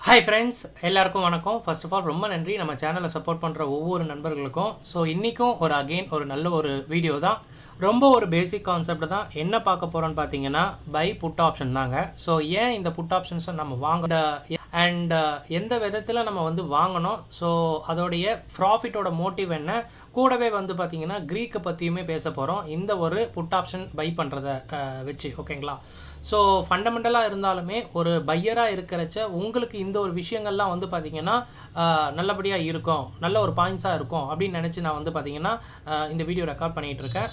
Hi friends, எல்லாருக்கும் வணக்கம். First of all ரொம்ப நன்றி நம்ம சேனலை சப்போர்ட் பண்ணுற ஒவ்வொரு நண்பர்களுக்கும். ஸோ இன்றைக்கும் ஒரு நல்ல ஒரு வீடியோ தான். ரொம்ப ஒரு பேசிக் கான்செப்ட் தான். என்ன பார்க்க போகிறோன்னு பார்த்தீங்கன்னா பை புட் ஆப்ஷன் தாங்க. ஸோ ஏன் இந்த புட் ஆப்ஷன்ஸை நம்ம வாங்க அண்ட் எந்த விதத்தில் நம்ம வந்து வாங்கணும், ஸோ அதோடைய ப்ராஃபிட்டோட மோட்டிவ் என்ன, கூடவே வந்து பார்த்திங்கன்னா க்ரீக்கை பற்றியுமே பேச போகிறோம் இந்த ஒரு புட் ஆப்ஷன் பை பண்ணுறத வச்சு. ஓகேங்களா? ஸோ ஃபண்டமெண்டலாக இருந்தாலுமே ஒரு பையராக இருக்கிறச்ச உங்களுக்கு இந்த ஒரு விஷயங்கள்லாம் வந்து பார்த்திங்கன்னா நல்லபடியாக இருக்கும், நல்ல ஒரு பாயிண்ட்ஸாக இருக்கும் அப்படின்னு நினச்சி நான் வந்து பார்த்திங்கன்னா இந்த வீடியோ ரெக்கார்ட் பண்ணிகிட்ருக்கேன்.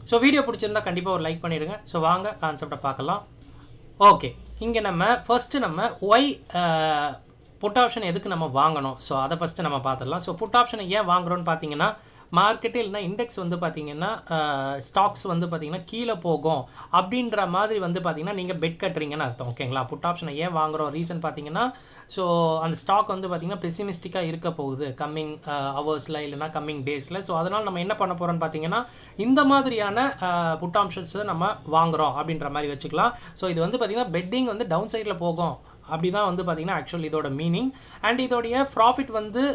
ஸோ வீடியோ பிடிச்சிருந்தா கண்டிப்பாக ஒரு லைக் பண்ணிடுங்க. ஸோ வாங்க கான்செப்டை பார்க்கலாம். ஓகே, இங்கே நம்ம ஃபஸ்ட்டு நம்ம ஒய் புட் ஆப்ஷன் எதுக்கு நம்ம வாங்கணும், ஸோ அதை ஃபஸ்ட்டு நம்ம பார்த்துடலாம். ஸோ புட் ஆப்ஷனை ஏன் வாங்குகிறோன்னு பார்த்தீங்கன்னா, மார்க்கெட்டே இல்லைனா இண்டெக்ஸ் வந்து பார்த்திங்கன்னா ஸ்டாக்ஸ் வந்து பார்த்திங்கன்னா கீழே போகும் அப்படின்ற மாதிரி வந்து பார்த்திங்கன்னா நீங்கள் பெட் கட்டுறீங்கன்னு அர்த்தம். ஓகேங்களா? புட் ஆப்ஷனை ஏன் வாங்குகிறோம் ரீசன் பார்த்திங்கன்னா, ஸோ அந்த ஸ்டாக் வந்து பார்த்திங்கன்னா பெசிமிஸ்டிக்காக இருக்க போகுது கம்மிங் ஹவர்ஸில் இல்லைனா கம்மிங் டேஸில். ஸோ அதனால் நம்ம என்ன பண்ண போகிறோம்னு பார்த்திங்கன்னா இந்த மாதிரியான புட் ஆப்ஷன்ஸை நம்ம வாங்குகிறோம் அப்படின்ற மாதிரி வச்சுக்கலாம். ஸோ இது வந்து பார்த்திங்கன்னா பெட்டிங் வந்து டவுன் சைடில் போகும் அப்படி தான் வந்து பார்த்திங்கன்னா ஆக்சுவல் இதோட மீனிங். அண்ட் இதோடைய ப்ராஃபிட் வந்து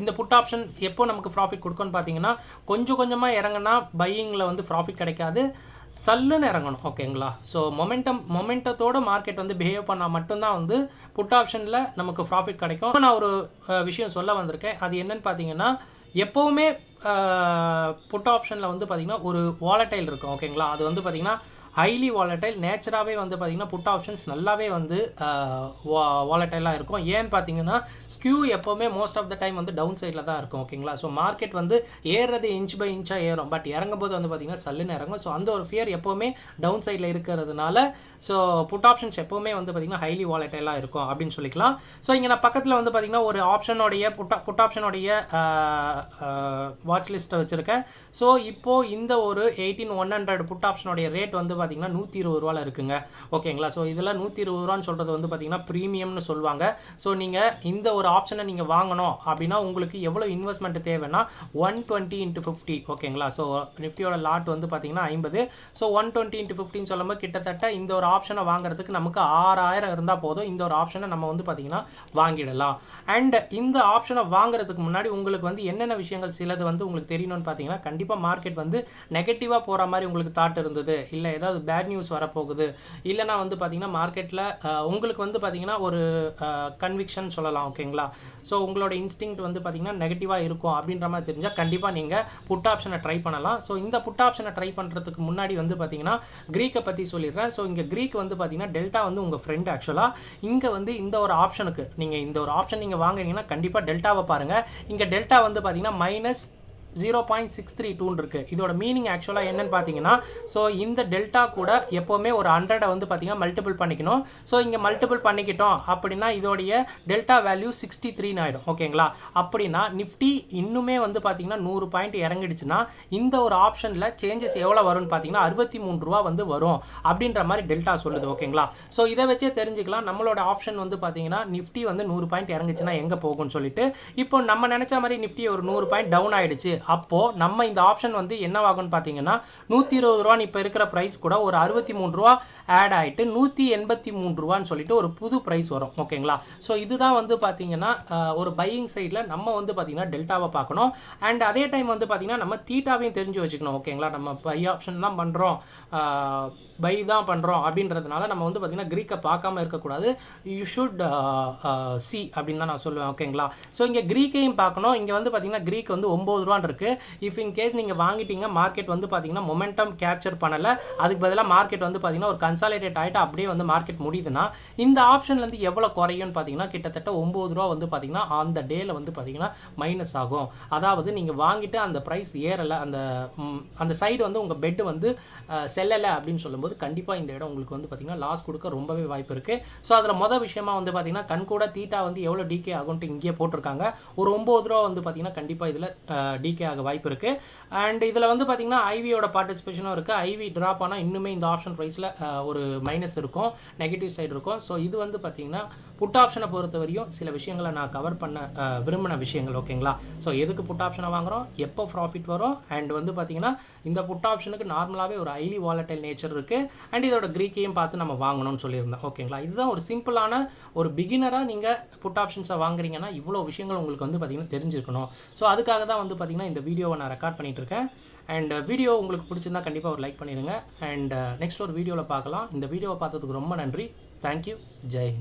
இந்த புட் ஆப்ஷன் எப்போ நமக்கு ப்ராஃபிட் கொடுக்கும்னு பார்த்தீங்கன்னா, கொஞ்சம் கொஞ்சமாக இறங்கினா பையிங்கில் வந்து ப்ராஃபிட் கிடைக்காது, சல்லுன்னு இறங்கணும். ஓகேங்களா? ஸோ மொமெண்டத்தோட மார்க்கெட் வந்து பிஹேவ் பண்ணால் மட்டும்தான் வந்து புட் ஆப்ஷனில் நமக்கு ப்ராஃபிட் கிடைக்கும். நான் ஒரு விஷயம் சொல்ல வந்திருக்கேன். அது என்னன்னு பார்த்தீங்கன்னா, எப்போவுமே புட் ஆப்ஷனில் வந்து பார்த்திங்கன்னா ஒரு வாலடைல் இருக்கும். ஓகேங்களா? அது வந்து பார்த்திங்கன்னா ஹைலி வாலடைல் நேச்சராகவே வந்து பார்த்திங்கன்னா புட் ஆப்ஷன்ஸ் நல்லாவே வந்து வாலடைலாக இருக்கும். ஏன்னு பார்த்தீங்கன்னா ஸ்கியூ எப்போவுமே மோஸ்ட் ஆஃப் த டைம் வந்து டவுன் சைடில் தான் இருக்கும். ஓகேங்களா? ஸோ மார்க்கெட் வந்து ஏறுறது இன்ச் பை இன்ச்சாக ஏறும், பட் இறங்கும் போது வந்து பார்த்திங்கன்னா சல்லுன்னு இறங்கும். ஸோ அந்த ஒரு ஃபியர் எப்போவுமே டவுன் சைடில் இருக்கிறதுனால ஸோ புட் ஆப்ஷன்ஸ் எப்போவுமே வந்து பார்த்திங்கன்னா ஹைலி வாலடைலாக இருக்கும் அப்படின்னு சொல்லிக்கலாம். ஸோ இங்கே நான் பக்கத்தில் வந்து பார்த்திங்கன்னா ஒரு ஆப்ஷனோடைய புட் ஆப்ஷனோடைய வாட்ச் லிஸ்ட்டை வச்சுருக்கேன். ஸோ இப்போது இந்த ஒரு 18100 புட் ஆப்ஷனோடைய ரேட் வந்து பார்த்தீங்கன்னா 120 ரூபாயில் இருக்குங்க. ஓகேங்களா? ஸோ இதில் 120 ரூபான்னு சொல்கிறது வந்து பார்த்தீங்கன்னா ப்ரீமியம்னு சொல்லுவாங்க. ஸோ நீங்கள் இந்த ஒரு ஆப்ஷனை நீங்கள் வாங்கணும் அப்படின்னா உங்களுக்கு எவ்வளோ இன்வெஸ்ட்மெண்ட் தேவைன்னா 120 × 50. ஓகேங்களா? ஸோ நிஃப்டியோட லாட் வந்து பார்த்தீங்கன்னா 50. ஸோ 120 × 50 சொல்லும்போது கிட்டத்தட்ட இந்த ஒரு ஆப்ஷனை வாங்குறதுக்கு நமக்கு 6000 இருந்தால் போதும். இந்த ஒரு ஆப்ஷனை நம்ம வந்து பார்த்தீங்கன்னா வாங்கிடலாம். அண்ட் இந்த ஆப்ஷனை வாங்குறதுக்கு முன்னாடி உங்களுக்கு வந்து என்னென்ன விஷயங்கள் சிலது வந்து உங்களுக்கு தெரியணும்னு பார்த்தீங்கன்னா, கண்டிப்பாக மார்க்கெட் வந்து நெகட்டிவாக போகிற மாதிரி உங்களுக்கு தாட் இருந்தது, இல்லை ஏதாவது பேட் நியூஸ் வரப்போகுது, இல்லைனா வந்து பார்த்திங்கன்னா மார்க்கெட்டில் உங்களுக்கு வந்து பார்த்திங்கன்னா ஒரு கன்விக்ஷன் சொல்லலாம். ஓகேங்களா? ஸோ உங்களோட இன்ஸ்டிங்க்ட் வந்து பார்த்திங்கன்னா நெகட்டிவாக இருக்கும் அப்படின்ற மாதிரி தெரிஞ்சால் கண்டிப்பாக நீங்கள் புட் ஆப்ஷனை ட்ரை பண்ணலாம். ஸோ இந்த புட் ஆப்ஷனை ட்ரை பண்ணுறதுக்கு முன்னாடி வந்து பார்த்திங்கன்னா க்ரீக்கை பற்றி சொல்லிடுறேன். ஸோ இங்கே க்ரீக் வந்து பார்த்திங்கன்னா டெல்டா வந்து உங்கள் ஃப்ரெண்ட். ஆக்சுவலாக இங்கே வந்து இந்த ஒரு ஆப்ஷனுக்கு நீங்கள் இந்த ஒரு ஆப்ஷன் நீங்கள் வாங்குறீங்கன்னா கண்டிப்பாக டெல்டாவை பாருங்கள். இங்கே டெல்டா வந்து பார்த்திங்கன்னா -0.632 இருக்குது. இதோட மீனிங் ஆக்சுவலாக என்னன்னு பார்த்தீங்கன்னா, ஸோ இந்த டெல்டா கூட எப்போவுமே ஒரு 100 வந்து பார்த்தீங்கன்னா மல்டிபிள் பண்ணிக்கணும். ஸோ இங்கே மல்டிபிள் பண்ணிக்கிட்டோம் அப்படின்னா இதோடைய டெல்டா வேல்யூ 63 ஆகிடும். ஓகேங்களா? அப்படின்னா நிஃப்டி இன்னுமே வந்து பார்த்தீங்கன்னா 100 பாயிண்ட் இறங்கிடுச்சுன்னா இந்த ஒரு ஆப்ஷனில் சேஞ்சஸ் எவ்வளோ வரும்னு பார்த்தீங்கன்னா 63 ரூபா வந்து வரும் அப்படின்ற மாதிரி டெல்டா சொல்லுது. ஓகேங்களா? ஸோ இதை வச்சே தெரிஞ்சுக்கலாம் நம்மளோட ஆப்ஷன் வந்து பார்த்தீங்கன்னா நிஃப்டி வந்து 100 பாயிண்ட் இறங்குச்சுன்னா எங்கே போகும்னு சொல்லிட்டு. இப்போ நம்ம நினச்ச மாதிரி நிஃப்டி ஒரு 100 பாயிண்ட் டவுன் ஆகிடுச்சு. அப்போது நம்ம இந்த ஆப்ஷன் வந்து என்னவாகும்னு பார்த்தீங்கன்னா 120 ரூபான்னு இப்போ இருக்கிற ப்ரைஸ் கூட ஒரு 63 ரூபா ஆட் ஆகிட்டு 183 ரூபான்னு சொல்லிட்டு ஒரு புது ப்ரைஸ் வரும். ஓகேங்களா? ஸோ இதுதான் வந்து பார்த்தீங்கன்னா ஒரு பையிங் சைடில் நம்ம வந்து பார்த்தீங்கன்னா டெல்டாவை பார்க்கணும். அண்ட் அதே டைம் வந்து பார்த்தீங்கன்னா நம்ம தீட்டாவையும் தெரிஞ்சு வச்சுக்கணும். ஓகேங்களா? நம்ம பை ஆப்ஷன் தான் பண்ணுறோம், பை தான் பண்ணுறோம் அப்படின்றதுனால நம்ம வந்து பார்த்திங்கன்னா க்ரீக்கை பார்க்காம இருக்கக்கூடாது. யூ ஷுட் சி அப்படின்னு தான் நான் சொல்லுவேன். ஓகேங்களா? ஸோ இங்கே க்ரீக்கையும் பார்க்கணும். இங்கே வந்து பார்த்திங்கன்னா க்ரீக் வந்து 9 ரூபான்னு இருக்குது. இஃப் இன் கேஸ் நீங்கள் வாங்கிட்டீங்க, மார்க்கெட் வந்து பார்த்திங்கன்னா மொமெண்டம் கேப்சர் பண்ணலை, அதுக்கு பதிலாக மார்க்கெட் வந்து பார்த்திங்கன்னா ஒரு கன்சாலிடேட் ஆகிட்டு அப்படியே வந்து மார்க்கெட் முடியுதுன்னா இந்த ஆப்ஷன்லேருந்து எவ்வளோ குறையும்னு பார்த்தீங்கன்னா கிட்டத்தட்ட 9 ரூபா வந்து பார்த்திங்கன்னா அந்த டேயில் வந்து பார்த்திங்கன்னா மைனஸ் ஆகும். அதாவது நீங்கள் வாங்கிட்டு அந்த ப்ரைஸ் ஏறலை, அந்த சைடு வந்து உங்கள் பெட்டு வந்து செல்லலை அப்படின்னு சொல்லும்போது கண்டிப்பாக இந்த இடம் உங்களுக்கு வந்து பார்த்திங்கன்னா லாஸ் கொடுக்க ரொம்பவே வாய்ப்பு இருக்குது. ஸோ அதில் மொதல் விஷயமா வந்து பார்த்திங்கன்னா கண்கூட தீட்டா வந்து எவ்வளோ டிகே ஆகும்ட்டு இங்கேயே போட்டிருக்காங்க. ஒரு 9 ரூபா வந்து பார்த்திங்கன்னா கண்டிப்பாக இதில் டிகே ஆக வாய்ப்பு இருக்குது. அண்ட் இதில் வந்து பார்த்திங்கன்னா ஐவியோட பார்ட்டிசிபேஷனும் இருக்குது. ஐவி ட்ராப் ஆனால் இன்னுமே இந்த ஆப்ஷன் ப்ரைஸில் ஒரு மைனஸ் இருக்கும், நெகட்டிவ் சைடு இருக்கும். ஸோ இது வந்து பார்த்திங்கன்னா புட் ஆப்ஷனை பொறுத்த வரையும் சில விஷயங்களை நான் கவர் பண்ண விரும்பின விஷயங்கள். ஓகேங்களா? ஸோ எதுக்கு புட் ஆப்ஷனை வாங்குகிறோம், எப்போ ப்ராஃபிட் வரும், அண்ட் வந்து பார்த்திங்கன்னா இந்த புட் ஆப்ஷனுக்கு நார்மலாகவே ஒரு ஹைலி வாலட்டைல் நேச்சர் இருக்குது, அண்ட் இதோட க்ரீக்கையும் பார்த்து நம்ம வாங்கணும்னு சொல்லியிருந்தேன். ஓகேங்களா? இதுதான் ஒரு சிம்பிளான ஒரு பிகினராக நீங்கள் புட் ஆப்ஷன்ஸை வாங்குறீங்கன்னா இவ்வளோ விஷயங்கள் உங்களுக்கு வந்து பார்த்திங்கன்னா தெரிஞ்சிருக்கணும். ஸோ அதுக்காக தான் வந்து பார்த்திங்கன்னா இந்த வீடியோவை நான் ரெக்கார்ட் பண்ணிகிட்டு இருக்கேன். அண்ட் வீடியோ உங்களுக்கு பிடிச்சிருந்தா கண்டிப்பாக ஒரு லைக் பண்ணிடுங்க. அண்ட் நெக்ஸ்ட் ஒரு வீடியோவில் பார்க்கலாம். இந்த வீடியோவை பார்த்ததுக்கு ரொம்ப நன்றி. தேங்க்யூ. ஜெய் ஹிந்த்.